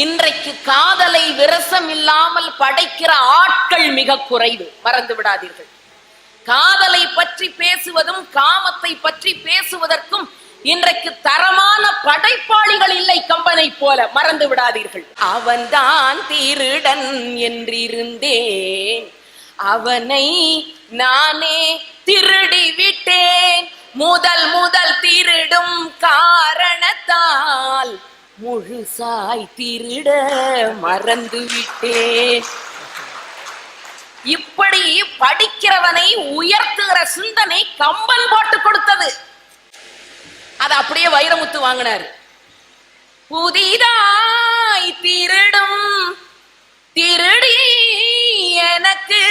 இன்றைக்கு காதலை விரசம் இல்லாமல் படைக்கிற ஆட்கள் மிக குறைவு, மறந்து விடாதீர்கள். காதலை பற்றி பேசுவதும் காமத்தை பற்றி பேசுவதற்கும் இன்றைக்கு தரமான படைப்பாளிகள் இல்லை கம்பனை போல, மறந்து விடாதீர்கள். அவன்தான் திருடன் என்றிருந்தேன், அவனை நானே திருடி விட்டேன், முதல் திருடும் காரணத்தால் முழுசாய் திருட மறந்து விட்டேன். இப்படி படிக்கிறவனை உயர்த்துகிற சிந்தனை கம்பன் போட்டு கொடுத்தது. அது அப்படியே வைரமுத்து வாங்கினார். புதிதாய் திருடும் திருடி எனக்கு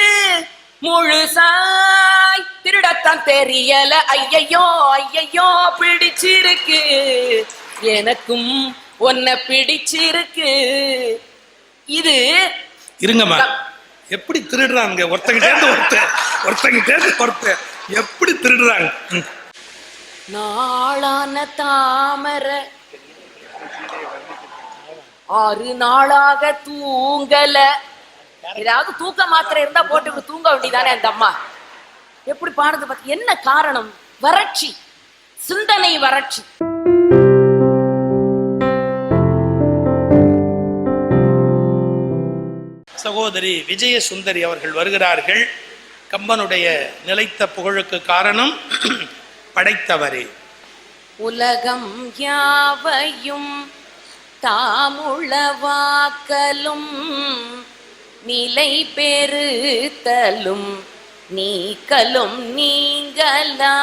முழுசாய் திருடத்தான் தெரியல, ஐயையோ ஐயையோ பிடிச்சிருக்கு, எனக்கும் உன்னை பிடிச்சிருக்கு. இது இருங்கம்மா, எப்படி திருடுறாங்க ஒருத்தங்கிட்ட ஒருத்தர் எப்படி திருடுறாங்க. நாளான தாமரை 6 நாளாக தூங்கல. ஏதாவது தூக்க மாத்திரை இருந்தா போட்டு தூங்க வேண்டியதானே அந்த அம்மா. எப்படி பாடுறது பார்த்து. என்ன காரணம்? வறட்சி, சிந்தனை வறட்சி. சகோதரி விஜய சுந்தரி அவர்கள் வருகிறார்கள். கம்பனுடைய நிலைத்த புகழுக்கு காரணம் படைத்தவரே. உலகம் யாவையும் தாமுளவாக்கலும் நிலை பெறுத்தலும் நீக்கலும் நீங்களா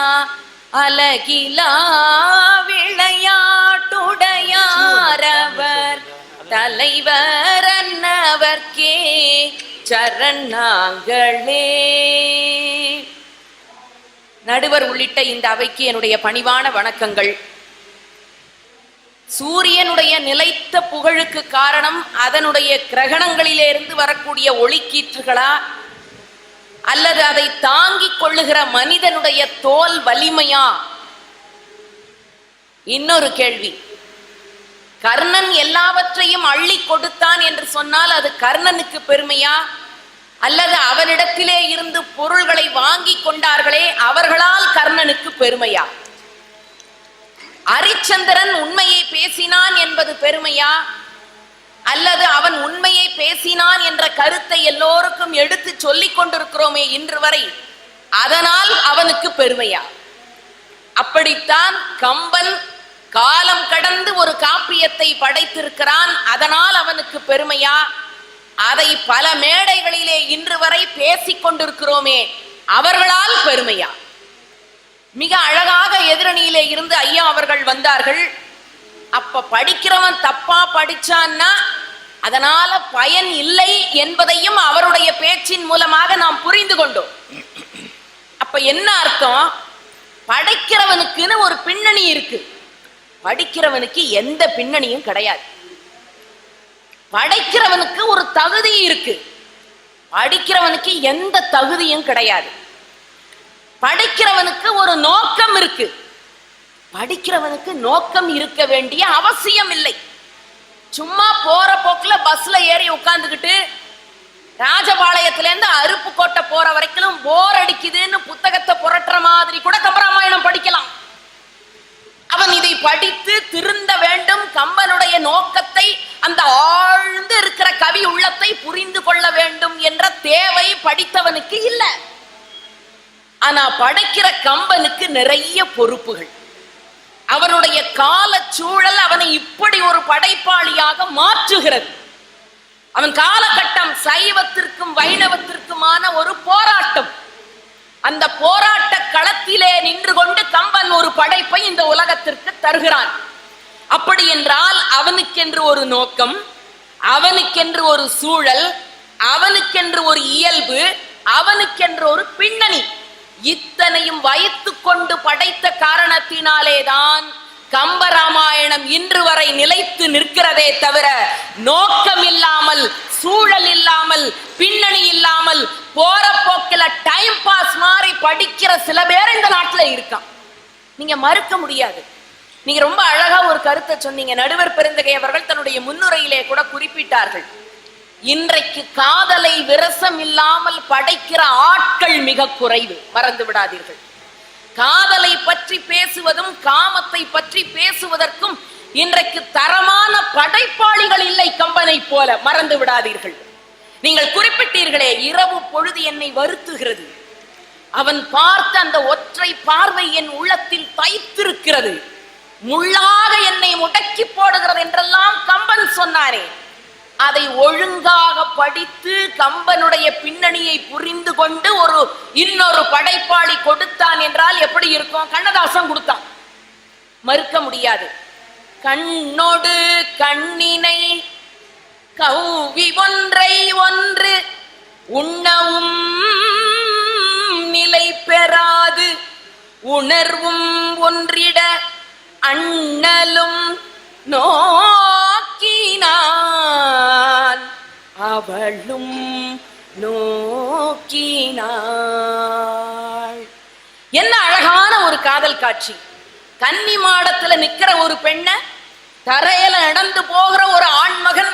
அலகிலா விளையாட்டுடையாரவர் தலைவர் அன்னவர்க்கே சரணாங்களே. நடுவர் உள்ளிட்ட இந்த அவைக்கு என்னுடைய பணிவான வணக்கங்கள். சூரியனுடைய நிலைத்த புகழுக்கு காரணம் அதனுடைய கிரகணங்களிலிருந்து வரக்கூடிய ஒளிக்கீற்றுகளா, அல்லது அதை தாங்கிக் கொள்ளுகிற மனிதனுடைய தோல் வலிமையா? இன்னொரு கேள்வி, கர்ணன் எல்லாவற்றையும் அள்ளி கொடுத்தான் என்று சொன்னால் அது கர்ணனுக்கு பெருமையா, அல்லது அவனிடத்திலே இருந்து பொருள்களை வாங்கி கொண்டார்களே அவர்களால் கர்ணனுக்கு பெருமையா? அரிச்சந்திரன் உண்மையை பேசினான் என்பது பெருமையா, அல்லது அவன் உண்மையை பேசினான் என்ற கருத்தை எல்லோருக்கும் எடுத்து சொல்லிக் கொண்டிருக்கிறோமே இன்று வரை, அதனால் அவனுக்கு பெருமையா? அப்படித்தான் கம்பன் காலம் கடந்து ஒரு காப்பியத்தை படைத்திருக்கிறான், அதனால் அவனுக்கு பெருமையா? அதை பல மேடைகளிலே இன்று வரை பேசிக் கொண்டிருக்கிறோமே, அவர்களால் பெருமையா? மிக அழகாக எதிரணியிலே இருந்து ஐயா அவர்கள் வந்தார்கள். அப்ப படிக்கிறவன் தப்பா படிச்சான்னா அதனால பயன் இல்லை என்பதையும் அவருடைய பேச்சின் மூலமாக நாம் புரிந்து கொண்டோம். அப்ப என்ன அர்த்தம்? படிக்கிறவனுக்குன்னு ஒரு பின்னணி இருக்கு, படிக்கிறவனுக்கு எந்த பின்னணியும் கிடையாது. படிக்கிறவனுக்கு ஒரு தகுதி இருக்கு, படிக்கிறவனுக்கு எந்த தகுதியும் கிடையாது. படிக்கிறவனுக்கு ஒரு நோக்கம் இருக்கு, படிக்கிறவனுக்கு நோக்கம் இருக்க வேண்டிய அவசியம் இல்லை. சும்மா போற போக்குல பஸ்ல ஏறி உட்கார்ந்துக்கிட்டு ராஜபாளையத்துல இருந்து அருப்புக்கோட்டை போற வரைக்கும் போர் அடிக்குதுன்னு புத்தகத்தை புரட்டுற மாதிரி கூட கம்பராமாயணம் படிக்கலாம். அவன் இதை படித்து திருந்த வேண்டும், கம்பனுடைய நோக்கத்தை, அந்த ஆழ்ந்து இருக்கிற கவி உள்ளத்தை புரிந்து கொள்ள வேண்டும் என்ற தேவை படித்தவனுக்கு இல்லை. ஆனா படைக்கிற கம்பனுக்கு நிறைய பொறுப்புகள். அவனுடைய கால சூழல் அவனை இப்படி ஒரு படைப்பாளியாக மாற்றுகிறது. அவன் காலகட்டம் சைவத்திற்கும் வைணவத்திற்குமான ஒரு போராட்டம். அந்த போராட்ட களத்திலே நின்று கொண்டு கம்பன் ஒரு படைப்பை இந்த உலகத்திற்கு தருகிறான். அப்படி என்றால் அவனுக்கென்று ஒரு நோக்கம், அவனுக்கென்று ஒரு சூழல், அவனுக்கென்று ஒரு இயல்பு, அவனுக்கென்று ஒரு பின்னணி, இத்தனையும் வைத்து கொண்டு படைத்த காரணத்தினாலேதான் கம்பராமாயணம் இன்று வரை நிலைத்து நிற்கிறதே தவிர நோக்கம் இல்லாமல், சூழல் இல்லாமல், பின்னணி இல்லாமல் போற போக்கில டைம் பாஸ் மாதிரி படிக்கிற சில பேர் இந்த நாட்டில் இருக்கான். நீங்க மறுக்க முடியாது. நீங்க ரொம்ப அழகா ஒரு கருத்தை சொன்னீங்க. நடுவர் பெருந்தகை அவர்கள் தன்னுடைய முன்னுரையிலே கூட குறிப்பிட்டார்கள். இன்றைக்கு காதலை விரசம் இல்லாமல் படைக்கிற ஆட்கள் மிக குறைவு, மறந்து விடாதீர்கள். காதலை பற்றி பேசுவதும் காமத்தை பற்றி பேசுவதற்கும் இன்றைக்கு தரமான படைப்பாளிகள் இல்லை கம்பனை போல, மறந்து விடாதீர்கள். நீங்கள் குறிப்பிட்டீர்களே, இரவு பொழுது என்னை வருத்துகிறது, அவன் பார்த்த அந்த ஒற்றை பார்வை என் உள்ளத்தில் தைத்திருக்கிறது, முள்ளாக என்னை முடக்கி போடுகிறது என்றெல்லாம் கம்பன் சொன்னாரே, அதை ஒழுங்காக படித்து கம்பனுடைய பின்னணியை புரிந்து கொண்டு இன்னொரு படைப்பாளி கொடுத்தான் என்றால் எப்படி இருக்கும்? கண்ணதாசன் கொடுத்தான், மறுக்க முடியாது. கண்ணோடு கண்ணினை கௌவி ஒன்றை ஒன்று உண்ணவும் நிலை பெறாது உணர்வும் ஒன்றிட அண்ணலும் நோக்கினான் அவளும் நோக்கினாள். என்ன அழகான ஒரு காதல் காட்சி! கன்னி மாடத்துல நிக்கிற ஒரு பெண்ண, தரையில நடந்து போகிற ஒரு ஆண்மகன்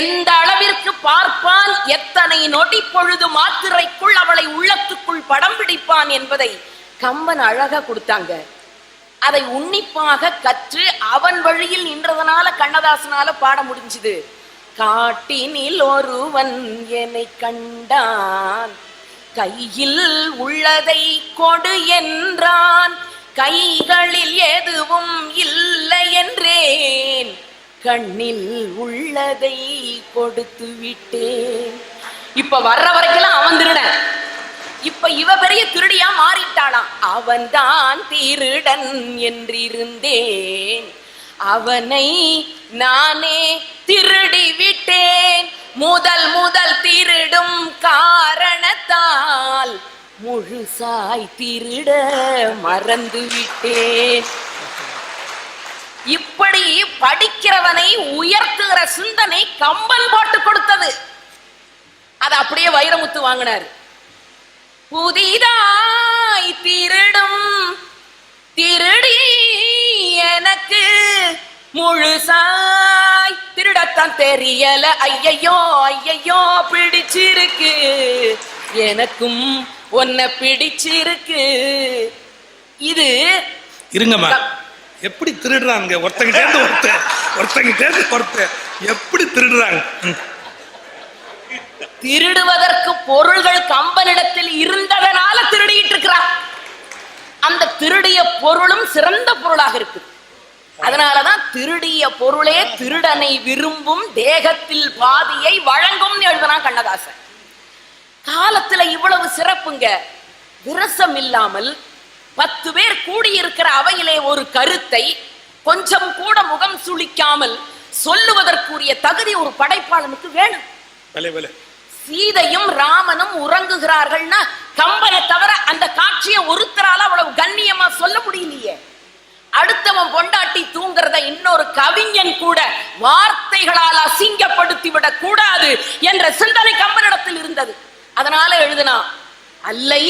எந்த அளவிற்கு பார்ப்பான், எத்தனை நொடி பொழுது மாத்திரைக்குள் அவளை உள்ளத்துக்குள் படம் பிடிப்பான் என்பதை கம்பன் அழகா கொடுத்தாங்க. அதை உன்னிப்பாக கற்று அவன் வழியில் நின்றதனால கண்ணதாசனால பாட முடிஞ்சுது. காட்டினில் ஒருவன் என்னை கண்டான், கையில் உள்ளதை கொடு என்றான், கைகளில் எதுவும் இல்லை என்றேன், கண்ணில் உள்ளதை கொடுத்து விட்டேன். இப்ப வர்ற வரைக்கும் அவன் திருடன், இப்ப இவ பெரிய திருடியா மாறிட்டாளாம். அவன்தான் திருடன் என்றிருந்தேன், அவனை நானே திருடி விட்டேன், முதல் திருடும் காரணத்தால் முழுசாய் திருட மறந்து விட்டேன். இப்படி படிக்கிறவனை உயர்த்துகிற சிந்தனை கம்பன் போட்டு கொடுத்தது. அது அப்படியே வைரமுத்து வாங்கினார். புதிதாய் திருடும் திருடி எனக்கு முழுசாய் திருடத்தான் தெரியல, ஐயையோ ஐயையோ பிடிச்சிருக்கு, எனக்கும் உன்னை பிடிச்சிருக்கு. இது இருங்கம்மா, எப்படி திருடுறாங்க? ஒருத்தங்கிட்டேருந்து ஒருத்தர் எப்படி திருடுறாங்க? திருடுவதற்கு பொருள்கள் கம்பனிடத்தில் இருந்ததனால திருடிட்டு இருக்கிறான். அந்த திருடிய பொருளும் சிறந்த பொருளாக இருக்கு. அதனாலதான் திருடிய பொருளே திருடனை விரும்பும், தேகத்தில் பாதியை வழங்கும் எழுதுனா கண்ணதாசன். காலத்துல இவ்வளவு சிறப்புங்க. விரசம் இல்லாமல் 10 பேர் கூடியிருக்கிற அவையிலே ஒரு கருத்தை கொஞ்சம் கூட முகம் சுளிக்காமல் சொல்லுவதற்குரிய தகுதி ஒரு படைப்பாளனுக்கு வேணும். சீதையும் ராமனும் உறங்குகிறார்கள்னா கம்பனை தவிர அந்த காட்சியை ஒருத்தரால அவ்வளவு கண்ணியமா சொல்ல முடியலையே. அடுத்தவன் பொண்டாட்டி தூங்குறத இன்னொரு கவிஞன் கூட வார்த்தைகளால் அசிங்கப்படுத்தி விடக் கூடாது என்ற சிந்தனை கம்பனிடத்தில் இருந்தது. அதனால எழுதினா, அல்லை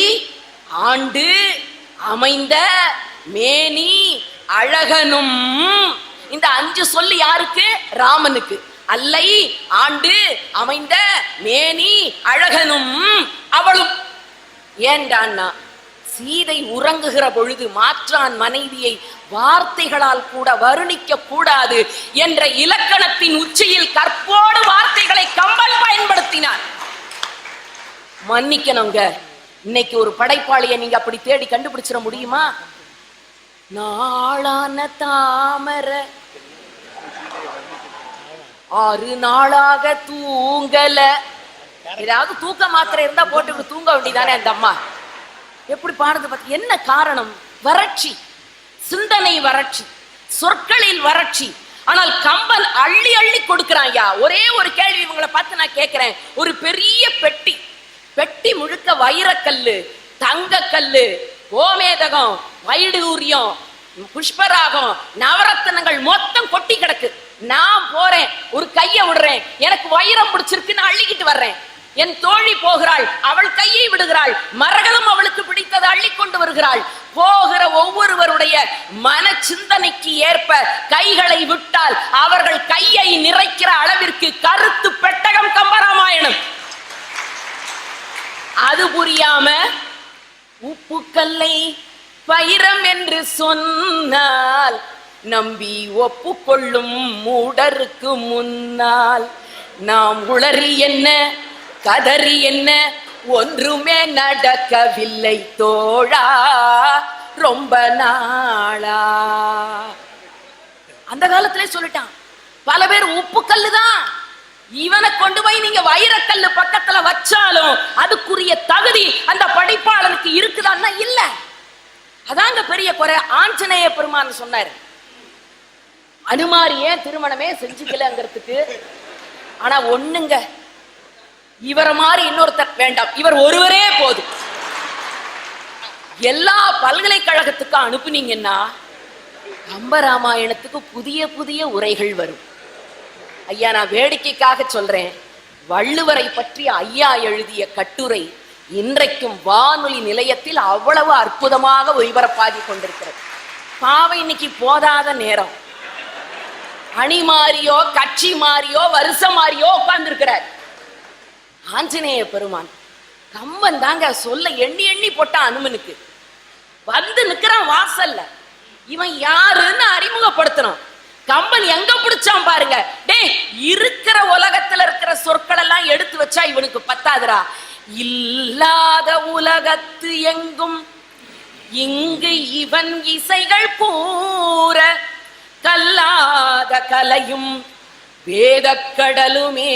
ஆண்டு அமைந்த மேனி அழகனும். இந்த 5 சொல்லு யாருக்கு? ராமனுக்கு. அல்லை ஆண்டு அமைந்த மேனி அழகனும் அவளும். ஏண்டான்னா, சீதை உறங்குகிற பொழுது மாற்றான் மனைவியை வார்த்தைகளால் கூட வர்ணிக்க கூடாது என்ற இலக்கணத்தின் உச்சியில் கற்போடு வார்த்தைகளை கம்பன் பயன்படுத்தினார். மன்னிக்கணுங்க, இன்னைக்கு ஒரு படைப்பாளியை நீங்க அப்படி தேடி கண்டுபிடிச்சிட முடியுமா? நாளான தாமர 6 நாளாக தூங்கல. ஏதாவது தூக்க மாத்திரை இருந்தா போட்டு தூங்க வேண்டியதானே அந்த அம்மா. எப்படி பாடுது பார்த்து. என்ன காரணம்? வறட்சி, சிந்தனை வறட்சி, சொற்களில் வறட்சி. ஆனால் கம்பன் அள்ளி அள்ளி கொடுக்கிறான். ஒரே ஒரு கேள்வி இவங்களை பார்த்து நான் கேட்கிறேன். ஒரு பெரிய பெட்டி முழுக்க வைரக்கல்லு, தங்கக்கல்லு, கோமேதகம், வைடூரியம், புஷ்பராகம், நவரத்தனங்கள் மொத்தம் கொட்டி கிடக்கு. நான் போறேன், ஒரு கைய விடுறேன், எனக்கு வைரம் பிடிச்சிருக்கு, நான் அள்ளிக்கிட்டு வர்றேன். என் தோழி போகிறாள், அவள் கையை விடுகிறாள், மரகதம் அவளுக்கு பிடித்தது அள்ளி கொண்டு வருகிறாள். போகிற ஒவ்வொருவருடைய மன சிந்தனைக்கு ஏற்ப கைகளை விட்டால் அவர்கள் கையை நிறைக்கிற அளவிற்கு கருத்து பெட்டகம் கம்பராமாயணம். அது புரியாம உப்புக்கல்லை வைரம் என்று சொன்னால் நம்பி ஒப்புக்கொள்ளும் மூடருக்கு முன்னால் நாம் உளறி என்ன கதறி என்ன ஒன்றுமே நடக்கவில்லை தோழா ரொம்ப நாளா. அந்த காலத்திலே சொல்லிட்டான். பல பேர் உப்புக்கல்லு தான், இவனை கொண்டு போய் நீங்க வைரக்கல்லு பக்கத்துல வச்சாலும் அதுக்குரிய தகுதி அந்த படிப்பாளனுக்கு இருக்குதான்னா இல்ல. அதாங்க பெரிய குறை. ஆஞ்சநேய பெருமான் சொன்னாரு, அனுமாரி ஏன் திருமணமே செஞ்சுக்கலங்கிறதுக்கு. ஆனா ஒண்ணுங்க, இவரை மாதிரி இன்னொருத்தர் வேண்டாம், இவர் ஒருவரே போதும். எல்லா பல்கலைக்கழகத்துக்கும் அனுப்புனீங்கன்னா கம்பராமாயணத்துக்கு புதிய புதிய உரைகள் வரும். ஐயா, நான் வேடிக்கைக்காக சொல்றேன், வள்ளுவரை பற்றி ஐயா எழுதிய கட்டுரை இன்றைக்கும் வானொலி நிலையத்தில் அவ்வளவு அற்புதமாக ஒளிபரப்பாகி கொண்டிருக்கிறது. பாவை இன்னைக்கு போதாத நேரம், அணி மாறியோ கட்சி மாறியோ வருஷம் மாறியோ உட்கார்ந்து இருக்கிறார். ஆஞ்சநேய பெருமான் கம்பன் தாங்க சொல்ல எண்ணி எண்ணி போட்டான். அனுமனுக்கு வந்து நிக்கிறான் வாசல்ல. இவன் யாருன்னு அறிமுகப்படுத்தணும். கம்பன் எங்க பிடிச்சான் பாருங்க. டே, இருக்கிற உலகத்துல இருக்கிற சொற்கள் எல்லாம் எடுத்து வச்சா இவனுக்கு பத்தாதுரா. இல்லாத உலகத்து எங்கும் இங்கு இவன் இசைகள் கூற கல்லாத கலையும் வேதக்கடலுமே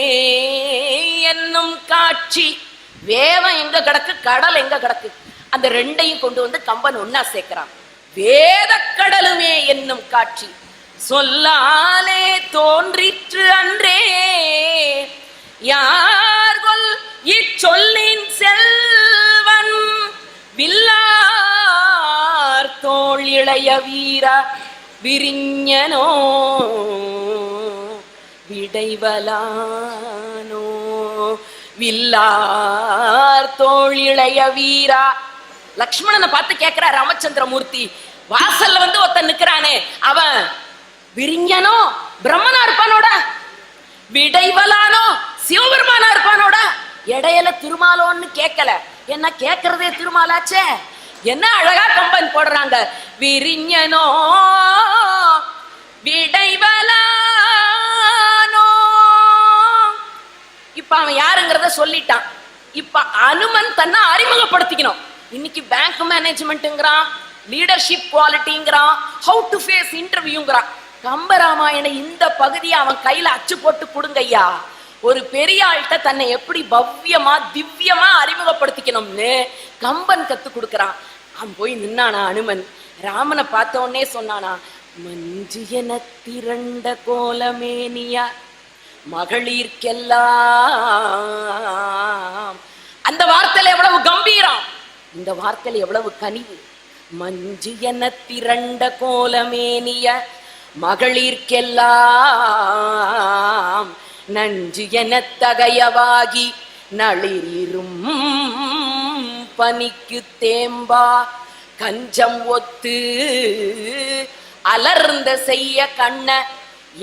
என்னும் காட்சி. வேதம் எங்க கிடக்கு, கடல் எங்க கிடக்கு, அந்த ரெண்டையும் கொண்டு வந்து கம்பன் ஒன்னா சேர்க்கிறான். வேதக்கடலுமே என்னும் காட்சி சொல்லாலே தோன்றிற்று அன்றே யார்கொல் இச்சொல்லின் செல்வன் வில்லார் தோள் இளைய வீரா விரிஞனோ விடைவலானோ. வில்லார் தோள் இளைய வீரா. லக்ஷ்மணனை பார்த்து கேட்கிற ராமச்சந்திரமூர்த்தி, வாசல்ல வந்து ஒருத்தன் நிக்கிறானே, அவன் விரிஞனோ பிரம்மனா இருப்பானோட, விடைவலானோ சிவபெருமானா இருப்பானோட. இடையில திருமாலோன்னு கேட்கல, என்ன கேட்கறதே திருமாலாச்சே. என்ன அழகா கம்பன் போடுறாங்க, விரிஞனோ விடைவலானோ. இப்ப அவன் யாருங்கிறத சொல்லிட்டான். இப்ப அனுமன் தன்னை அறிமுகப்படுத்திக்கணும். இன்னைக்கு பேங்க் மேனேஜ்மெண்ட்ங்கிறான், லீடர்ஷிப் குவாலிட்டிங்கிறான், ஹவு டு ஃபேஸ் இன்டர்வியூங்கிறான். கம்பராமாயண இந்த பகுதியை அவன் கையில அச்சு போட்டு கொடுங்கய்யா. ஒரு பெரிய ஆள்கிட்ட தன்னை எப்படி பவ்யமா திவ்யமா அறிமுகப்படுத்திக்கணும்னு கம்பன் கத்து கொடுக்கறான். அவன் போய் நின்னானா அனுமன். ராமனை பார்த்த உடனே சொன்னானா, மஞ்சு என திரண்ட கோலமேனியா மகளிர்க்கெல்லாம். அந்த வார்த்தையில எவ்வளவு கம்பீரம், இந்த வார்த்தையில எவ்வளவு கனிவு. மஞ்சு என திரண்ட கோலமேனிய மகளிர்க்கெல்லாம் நஞ்சு என தகையவாகி நளிரும் பனிக்கு தேம்பா கஞ்சம் ஒத்து அலர்ந்த செய்ய கண்ண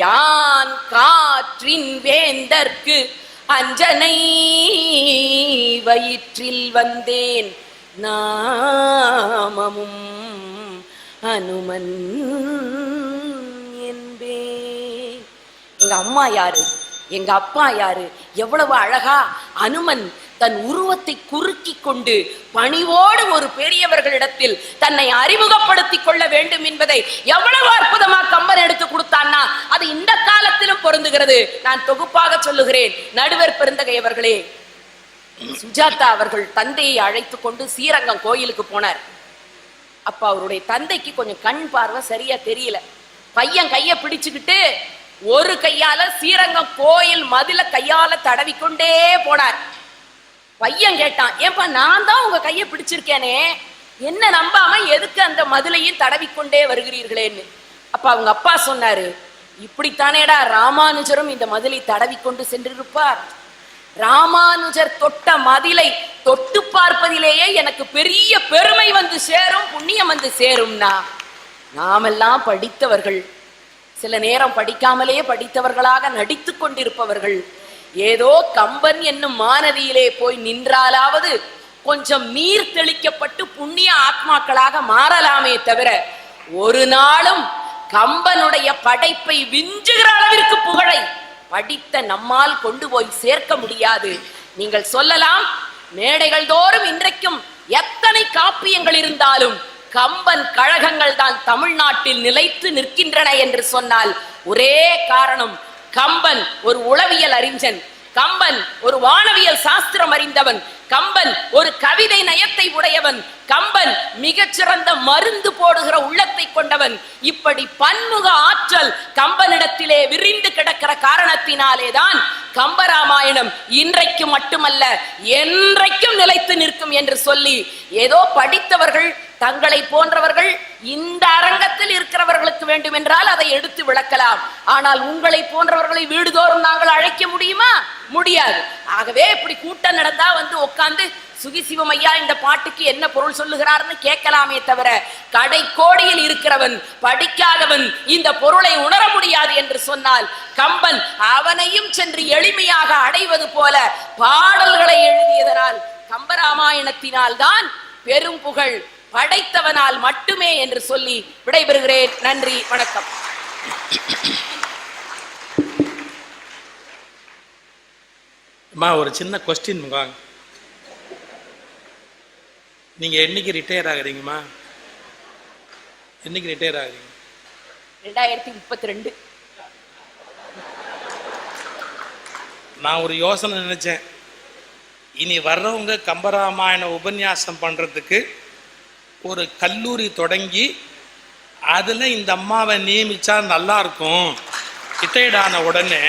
யான் காற்றின் வேந்தற்கு அஞ்சனை வயிற்றில் வந்தேன் நாமமும் அனுமன் என்பேன். எங்க அம்மா யாரு, எங்க அப்பா யாரு, எவ்வளவு அழகா அனுமன் தன் உருவத்தை குறுக்கி கொண்டு பணிவோடு ஒரு பெரியவர்களிடத்தில் தன்னை அறிமுகப்படுத்திக் கொள்ள வேண்டும் என்பதை எவ்வளவு அற்புதமா கம்பன் எடுத்து கொடுத்தான்னா அது இந்த காலத்திலும் பொருந்துகிறது. நான் தொகுப்பாக சொல்லுகிறேன். நடுவர் பெருந்தகையவர்களே, சுஜாதா அவர்கள் தந்தையை அழைத்து கொண்டு ஸ்ரீரங்கம் கோயிலுக்கு போனார். அப்ப அவருடைய தந்தைக்கு கொஞ்சம் கண் பார்வை சரியா தெரியல. பையன் கைய பிடிச்சுக்கிட்டு ஒரு கையால ஸ்ரீரங்கம் கோயில் மதில கையால தடவிக்கொண்டே போனார். பையன் கேட்டான், ஏன்பா நான் தான் உங்க கையை பிடிச்சிருக்கேனே, என்ன நம்பாம எதுக்கு அந்த மதிலையும் தடவிக்கொண்டே வருகிறீர்களேன்னு. அப்ப அவங்க அப்பா சொன்னாரு, இப்படித்தானேடா ராமானுஜரும் இந்த மதிலை தடவிக்கொண்டு சென்றிருப்பார். ராமானுஜர் தொட்ட மதிலை தொட்டு பார்ப்பதிலேயே எனக்கு பெரிய பெருமை வந்து சேரும், புண்ணியம் வந்து சேரும்னா, நாமெல்லாம் படித்தவர்கள், சில நேரம் படிக்காமலே படித்தவர்களாக நடித்து கொண்டிருப்பவர்கள், ஏதோ கம்பன் என்னும் மாநதியிலே போய் நின்றாலாவது கொஞ்சம் நீர் தெளிக்கப்பட்டு புண்ணிய ஆத்மாக்களாக மாறலாமே தவிர ஒரு நாளும் கம்பனுடைய படைப்பை விஞ்சுகிற அளவிற்கு புகழை படித்த நம்மால் கொண்டு போய் சேர்க்க முடியாது. நீங்கள் சொல்லலாம், மேடைகள் தோறும் இன்றைக்கும் எத்தனை காப்பியங்கள் இருந்தாலும் கம்பன் கழகங்கள் தான் தமிழ்நாட்டில் நிலைத்து நிற்கின்றன என்று சொன்னால் ஒரே காரணம், கம்பன் ஒரு உளவியல் அறிஞன், கம்பன் ஒரு வானவியல் சாஸ்திரம் அறிந்தவன், கம்பன் ஒரு கவிதை நயத்தை உடையவன், கம்பன் மிகச்சிறந்த மருந்து போடுகிற உள்ளத்தை கொண்டவன். இப்படி பன்முக ஆற்றல் கம்பனிடத்திலே விரிந்து கிடக்கிற காரணத்தினாலேதான் கம்பராமாயணம் இன்றைக்கு மட்டுமல்ல என்றைக்கும் நிலைத்து நிற்கும் என்று சொல்லி, ஏதோ படித்தவர்கள் தங்களை போன்றவர்கள் இந்த அரங்கத்தில் இருக்கிறவர்களுக்கு வேண்டும் என்றால் அதை எடுத்து விளக்கலாம். ஆனால் உங்களை போன்றவர்களை வீடுதோறும் நாங்கள் அழைக்க முடியுமா? முடியாது. ஆகவே இப்படி கூட்டம் நடந்தா வந்து உட்கார்ந்து சுகிசிவம் ஐயா இந்த பாட்டுக்கு என்ன பொருள் சொல்லுகிறார்னு கேட்கலாமே தவிர, கடைக்கோடியில் இருக்கிறவன் படிக்காதவன் இந்த பொருளை உணர முடியாது என்று சொன்னால், கம்பன் அவனையும் சென்று எளிமையாக அடைவது போல பாடல்களை எழுதியதனால் கம்பராமாயணத்தினால் தான் பெரும் புகழ் படைத்தவனால் மட்டுமே என்று சொல்லி விடைபெறுகிறேன். நன்றி, வணக்கம். ஒரு சின்ன கொஸ்டின், நீங்க என்னைக்கு ரிட்டையர் ஆகுறீங்கம்மா? என்னைக்கு ரிட்டையர் ஆகுறீங்க? 2032. நான் ஒரு யோசனை நினைச்சேன், இனி வர்றவங்க கம்பராமாயண உபன்யாசம் பண்றதுக்கு ஒரு கல்லூரி தொடங்கி அதுல இந்த அம்மாவை நியமிச்சா நல்லா இருக்கும் ரிட்டையர்ட் ஆன உடனே.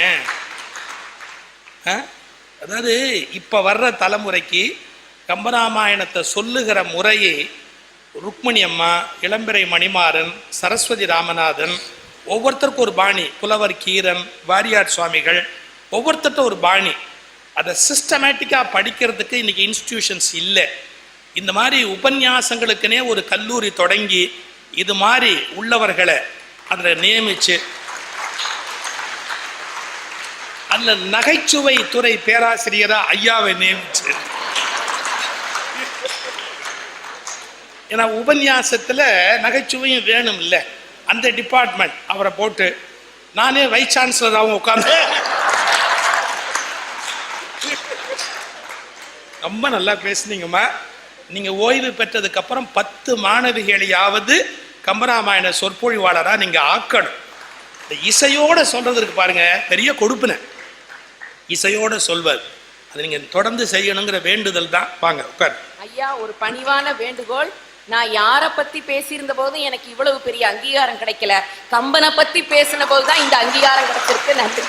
அதாவது இப்ப வர்ற தலைமுறைக்கு கம்பராமாயணத்தை சொல்லுகிற முறையே ருக்மணி அம்மா, இளம்பிறை மணிமாறன், சரஸ்வதி ராமநாதன், ஒவ்வொருத்தருக்கும் ஒரு பாணி, புலவர் கீரன், வாரியார் சுவாமிகள், ஒவ்வொருத்தர்ட்ட ஒரு பாணி. அதை சிஸ்டமேட்டிக்காக படிக்கிறதுக்கு இன்னைக்கு இன்ஸ்டிடியூஷன்ஸ் இல்லை. இந்த மாதிரி உபன்யாசங்களுக்குனே ஒரு கல்லூரி தொடங்கி இது மாதிரி உள்ளவர்களை அதில் நியமிச்சு, அதில் நகைச்சுவை துறை பேராசிரியராக ஐயாவை நியமிச்சு, ஏன்னா உபன்யாசத்தில் நகைச்சுவையும் வேணும் இல்லை, அந்த டிபார்ட்மெண்ட் அவரை போட்டு, நானே வைஸ் சான்சலராகவும் உட்கார்ந்து ரொம்ப நல்லா பேசுனீங்கம்மா. நீங்க ஓய்வு பெற்றதுக்கு அப்புறம் 10 மாணவிகளையாவது கம்பராமாயண சொற்பொழிவாளரா நீங்க ஆக்கணும். இந்த இசையோட சொல்றதுக்கு பாருங்க பெரிய கொடுப்புன, இசையோட சொல்வது அது நீங்க தொடர்ந்து செய்யணுங்கிற வேண்டுதல் தான். வாங்க உட்கார். ஐயா, ஒரு பணிவான வேண்டுகோள். நான் யாரை பத்தி பேசியிருந்த போது எனக்கு இவ்வளவு பெரிய அங்கீகாரம் கிடைக்கல, கம்பனை பத்தி பேசின போதுதான் இந்த அங்கீகாரம் கிடைச்சிருக்கு. நன்றி.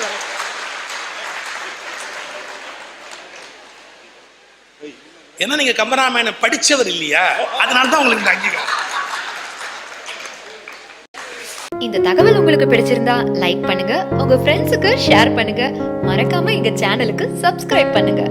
ஏன்னா நீங்க கம்பராமாயணம் படிச்சவர் இல்லையா, அதனாலதான் உங்களுக்கு இந்த அங்கீகாரம். இந்த தகவல் உங்களுக்கு பிடிச்சிருந்தா லைக் பண்ணுங்க, உங்க ஃப்ரெண்ட்ஸுக்கு ஷேர் பண்ணுங்க, மறக்காம எங்க சேனலுக்கு சப்ஸ்கிரைப் பண்ணுங்க.